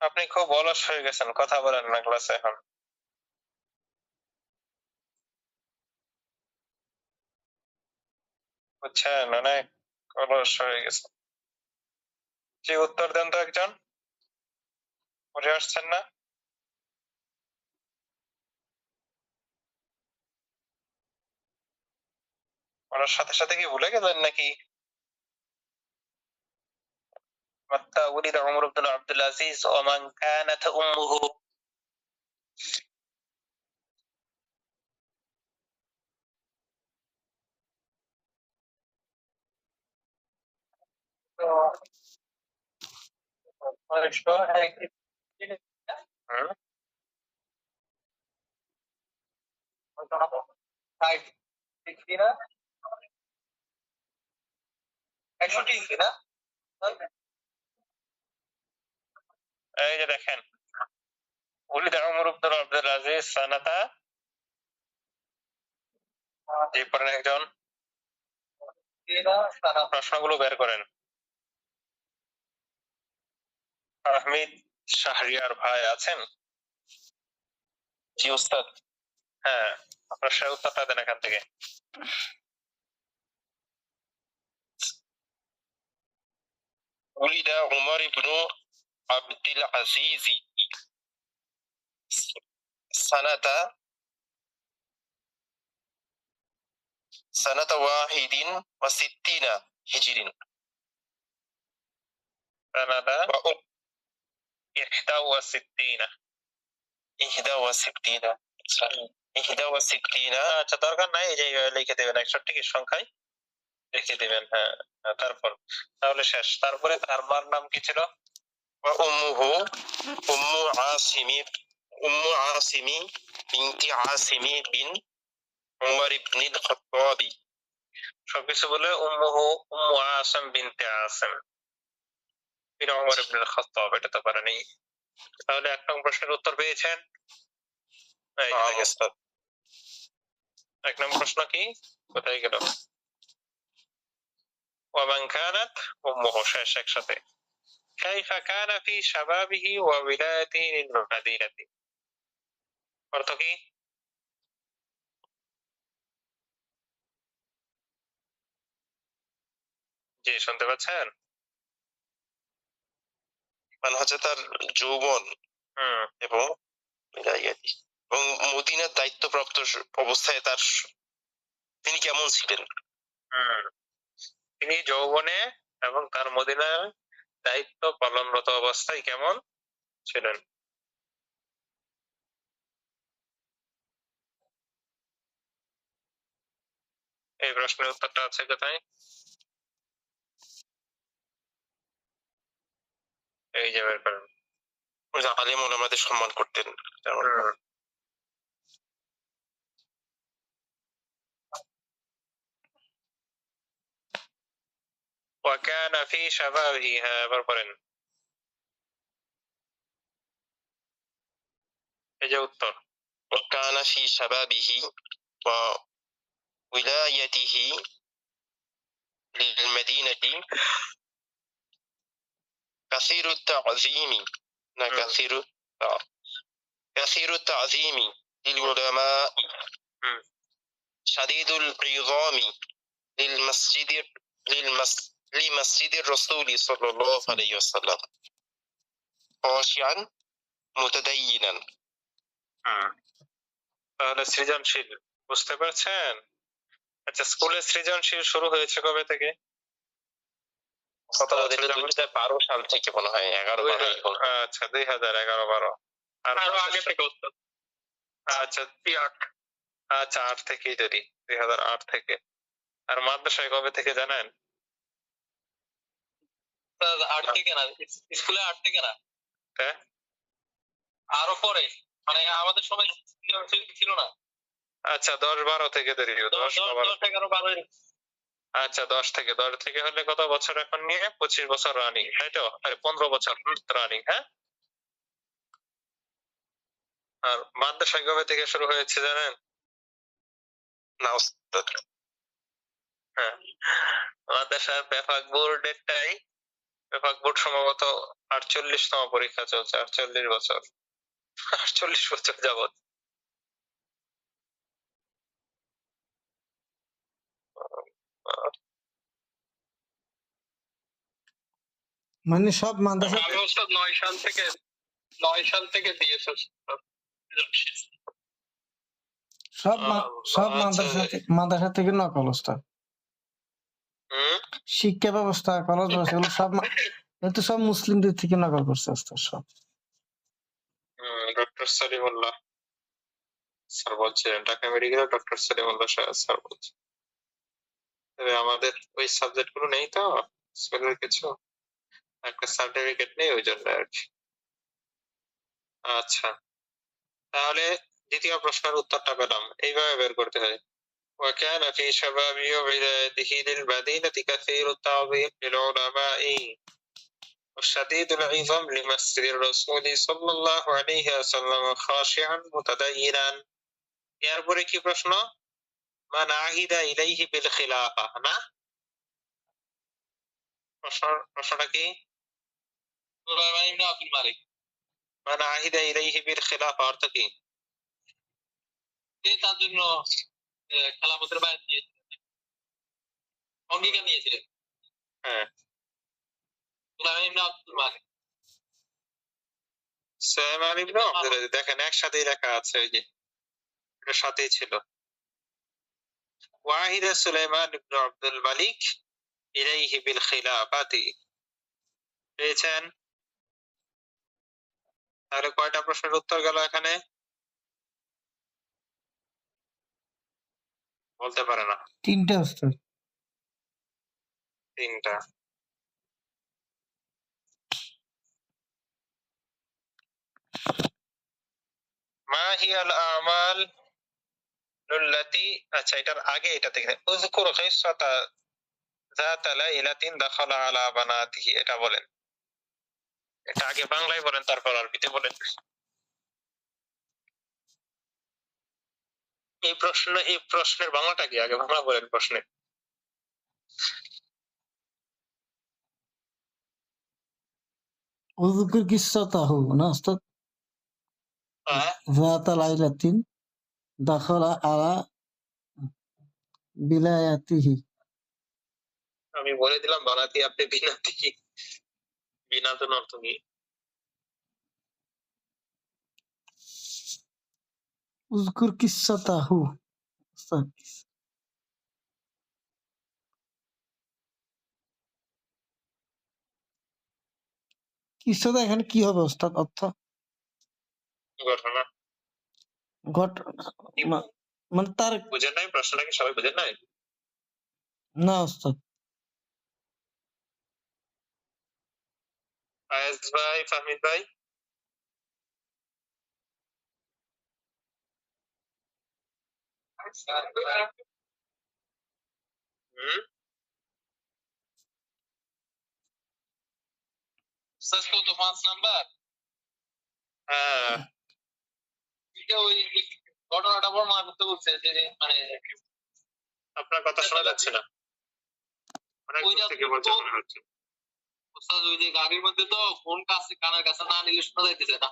আপনি খুব অলস হয়ে গেছেন, কথা বলেন না ক্লাসে এখন। বুঝছেন, অনেক অলস হয়ে গেছে। জি, উত্তর দেন তো একজন, পড়ে আসছেন না? ওনার সাথে সাথে কি ভুলে গেলেন নাকি? متى ولد عمر بن عبد العزيز ومن كانت أمه؟ হুম? এই যে দেখেন, ولد عمر بن عبد العزيز سنة، জি পড়েন একজন, প্রশ্নগুলো বের করেন। আহমিদ শাহরিয়ার ভাই আছেন? জি উস্তাদ। হ্যাঁ, প্রশ্নের উত্তরটা দেন এখান থেকে। ولد عمر بن عبد العزيز سنة 61 هجري، سنة 61 আচ্ছা দরকার নাই, এই যে লিখে দেবেন 61 কি সংখ্যায় লিখে দিবেন। হ্যাঁ, তারপর তাহলে শেষ। তারপরে তার মার নাম কি ছিল? উম্মুহু উম্মু আসিমি উম্মু আসিমি বিনতি আসিমি বিন উমর ইবনুল খাত্তাবি। সবকিছু বলে উম্মুহু উম্মু আসিম বিনতি আসিম বিন উমর ইবনুল খাত্তাব, এটা তো পারেনি। তাহলে এক নম্বর প্রশ্নের উত্তর পেয়েছেন। এক নম্বর প্রশ্ন কি, কোথায় গেল? ومن كانت أمه، শেষ একসাথে। كيف كان في شبابه وولايته للمدينة، অর্থ কি? জি শুনতে পাচ্ছেন? মানে হচ্ছে তার যৌবন এবং এবং মদিনার দায়িত্বপ্রাপ্ত অবস্থায় তার তিনি কেমন ছিলেন? তিনি যৌবনে এবং তার মদিনার দায়িত্ব পালনরত অবস্থায় কেমন ছিলেন? এই প্রশ্নের উত্তরটা আছে কোথায়? এই যে বের করেন। আলিম ওলামাদের সম্মান করতেন। وكان في شبابه، হ্যাঁ এবার পড়েন। এই যে উত্তর, وكان في شبابه وولايته للمدينة كثير التعظيم كثير التعظيم للعلماء شديد العظام لمسجد الرسول صلى الله عليه وسلم خاشعا متدينا। তাহলে সৃজনশীল বুঝতে পারছেন? আচ্ছা, স্কুলে সৃজনশীল শুরু হয়েছে কবে থেকে? 2012 সাল থেকে মনে হয়, 11-12। আচ্ছা 2011-12। আরো আগে থেকে উত্তর। আচ্ছা 8। আচ্ছা 8 থেকেই যদি 2008 থেকে। আর মাদ্রাসায় কবে থেকে জানেন? 8 থেকে না, স্কুলে 8 থেকে না, হ্যাঁ আরো পরে, মানে আমাদের সময় ছিল না। আচ্ছা 10-12 থেকে ধরি, 10-11-12। আচ্ছা 10 থেকে, 10 থেকে হলে কত বছর এখন নিয়ে? 25 বছর রানিং, তাই তো? 15 বছর রানিং। হ্যাঁ, আর মাদ্রাসায় কবে থেকে শুরু হয়েছে জানেন? না উস্তাদ। হ্যাঁ, মাদ্রাসার বেফাক বোর্ডেরটাই বিভাগ বোর্ড সম্ভবত 48তম পরীক্ষা চলছে, 48 বছর, 48 বছর যাবত। মানে সব মাদ্রাসা আমি ওস্তাদ 9 সাল থেকে দিয়েছে সব সব আচ্ছা। মাদ্রাসা থেকে নকল ওস্তাদ। শিক্ষা ব্যবস্থা, কলেজ ব্যবস্থা এগুলো সব কিন্তু সব মুসলিমদের থেকে নকল করছে ওস্তাদ সব। ডক্টর সলিমুল্লাহ স্যার বলছিলেন, ঢাকা মেডিকেলের ডক্টর সলিমুল্লাহ স্যার বলছেন। তবে আমাদের ওই সাবজেক্ট গুলো নেই তো, স্কুলের কিছু একটা সার্টিফিকেট নেই, ওই জন্য আর কি। আচ্ছা, তাহলে দ্বিতীয় প্রশ্নের উত্তরটা পেলাম, এইভাবে বের করতে হয়। وكان في شبابه وبدايته للمدينة كثير التعظيم للعلماء والشديد العظم لمسجد الرسول صلى الله عليه وسلم خاشعا متدينا। এরপরে কি প্রশ্ন? মান আহিদা ইলাইহি বিল খিলাফা, না? প্রশ্নটা কি? সুলাইমান ইবনে আব্দুল মালিক। মান আহিদা ইলাইহি বিল খিলাফা অর্থ কি? যে তার জন্য খেলাফতের বায়াত দিয়েছিলেন, অঙ্গীকার নিয়েছিলেন। হ্যাঁ, সুলাইমান ইবনে আব্দুল মালিক। সুলাইমান ইবনে আব্দুল মালিক, দেখেন একসাথেই লেখা আছে, ওই যে এটার সাথেই ছিল। ওয়াহিদা সুলাইমান ইবনে আব্দুল মালিক ইলাইহি বিল খিলাফাতি। পেয়েছেন? তাহলে কয়টা প্রশ্নের উত্তর গেল এখানে? বলতে পারে না। 3টা ওস্তাদ। 3টা। মা হিয়াল আমাল লুল্লাতি, আচ্ছা এটার আগে এটা দেখে উযকুর কিসসাতা যাতা লাইলাতিন দাখালা আলা বানাতিহি, এটা বলেন। এটা আগে বাংলায় বলেন, তারপর আরবিতে বলেন। এই প্রশ্নের বাংলাটা কি? আগে বাংলা বলেন প্রশ্নের। উযকুর কিসসাতাহু, না ওস্তাদ? যাতা লাইলাতিন দাখালা আলা বিলায়াতিহি। আমি বলে দিলাম বানাতি, আপনি বিনাতি। বিনাতন অর্থ কি? উযকুর কিসসাতাহু ওস্তাদ। কিসসাটা এখানে কি হবে ওস্তাদ অর্থ? ঘটনা। মানে তার বুঝেন নাই প্রশ্নটা? কি সবাই বুঝেন নাই? না ওস্তাদ। আয়েজ ভাই, ফাহমিদ ভাই, তো 5 নাম্বার। হ্যাঁ, এটা ওই ঘটনাটা বর্ণনা করতে বলছে যে, মানে আপনার কথা শোনা যাচ্ছে না, অনেক দূর থেকে বলছে মনে হচ্ছে। ওস্তাদ ওই যে গাড়ির মধ্যে তো ফোন কাছে কানের কাছে না নিলে শোনা যাইতেছে না।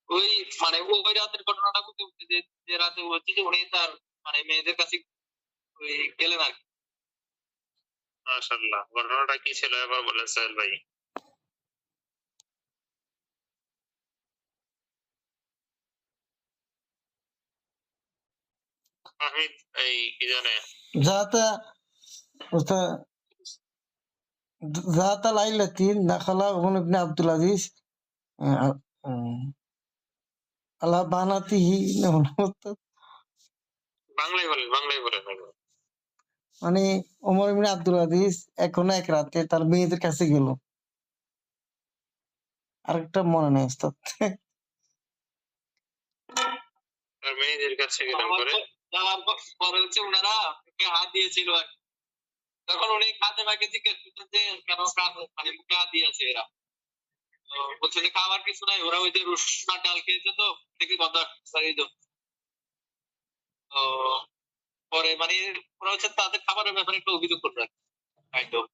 ওই মানে ওই রাতের ঘটনাটা বলতে বলছে যে রাতে হচ্ছে যে উনি তার মানে মেয়েদের কাছে ওই গেলেন আর কি। মাশাআল্লাহ, ঘটনাটা কি ছিল এবার বলেন সোহেল ভাই। আহমিদ এই কি জানে? যাতা ওস্তাদ যাতা লাইলাতিন দাখালা ওমর ইবনে আব্দুল আজিজ আলা বানাতিহি। বাংলায় বলেন, বাংলায় বলেন। মানে ওমর ইবনে আব্দুল আজিজ এখন এক রাতে তার মেয়েদের কাছে গেল। আরেকটা মনে নেই ওস্তাদ। তার মেয়েদের কাছে গেলেন করে যাওয়ার পরে হচ্ছে ওনারা ওকে হাত দিয়েছিল আর কি। তখন উনি ফাতেমাকে জিজ্ঞেস করতেন যে কেন মানে মুখে হাত দিয়েছে এরা? তো বলছে যে খাবার কিছু নাই, ওরা ওই যে রসুনের ডাল খেয়েছে তো থেকে কথা সারিয়ে দাও। তো পরে মানে ওরা হচ্ছে তাদের খাবারের ব্যাপারে একটু অভিযোগ করবে একদম।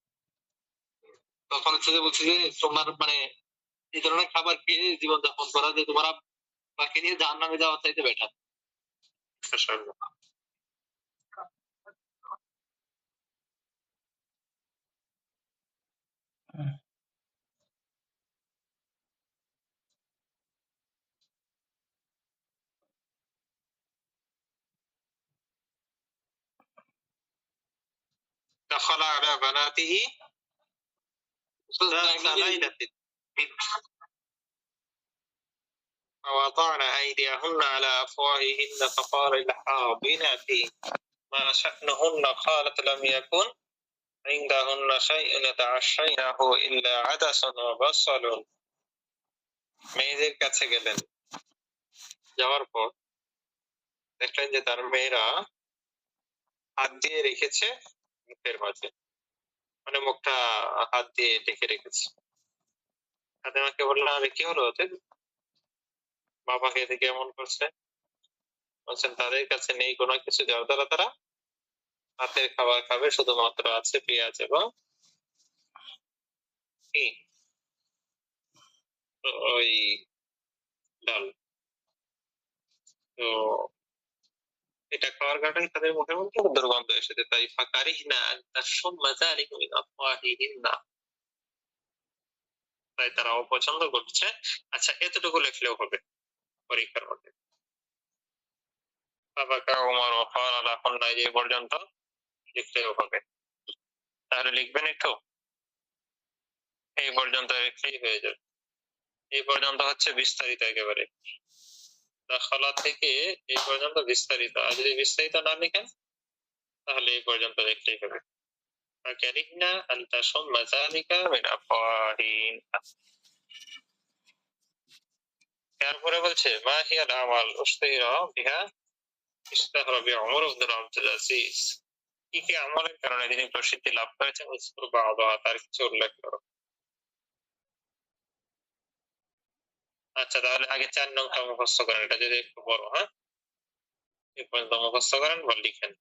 তখন হচ্ছে যে বলছি যে তোমার মানে এই ধরনের খাবার খেয়ে জীবনযাপন করা যে তোমার বাকি নিয়ে জাহান্নামে যাওয়ার চাইতে বেটার। دخل على بناته ذات ليلة فوضعن أيديهن على أفواههن فقال لحاضنته ما شأنهن قالت لم يكن عندهن شيء يتعشينه إلا عدس وبصل মেয়েদের কাছে গেলেন, যাওয়ার পর দেখলেন যে তার মেয়েরা হাত দিয়ে রেখেছে মুখের মাঝে, মানে মুখটা হাত দিয়ে ঢেকে রেখেছে। ফাতেমাকে বললাম আরে কি হলো ওদের, বাবাকে দেখে এমন করছে? বলছেন তাদের কাছে নেই কোনো কিছু, যার দ্বারা তারা হাতের খাবার খাবে, শুধুমাত্র আছে পেঁয়াজ এবং কি ওই ডাল। তো এটা খাওয়ার কারণে তাদের মুখের মধ্যে একটা দুর্গন্ধ এসেছে, তাই ফাকারিহনা আন তাশুম্মা যালিকা মিন আফওয়াহিহিন্না, তাই তারা অপছন্দ করছে। আচ্ছা এতটুকু লিখলেও হবে পরীক্ষার মধ্যে। ফাবাকা উমর ওয়া ক্বালা লাহুন্না, এই পর্যন্ত লিখলেও হবে। তাহলে লিখবেন একটু, এই পর্যন্ত লিখলেই হয়ে যাবে। এই পর্যন্ত হচ্ছে বিস্তারিত একেবারে, দাখালা থেকে এই পর্যন্ত বিস্তারিত। আর যদি বিস্তারিত না লিখেন তাহলে এই পর্যন্ত লিখলেই হবে। ফাকারিহনা আন তাশুম্মা যালিকা মিন আফওয়াহিহিন। তারপরে বলছে মা হিয়াল আমাল উশতিরা বিহা ইশতাহরা বি উমর ইবনে আব্দুল আজিজ, কি কি আমলের কারণে তিনি প্রসিদ্ধি লাভ করেছেন, উযকুর বা'দা, তার কিছু উল্লেখ করো। আচ্ছা তাহলে আগে 4 নংটা মুখস্থ করেন, এটা যদি একটু বড়, হ্যাঁ এই পর্যন্ত মুখস্থ করেন বা লিখেন।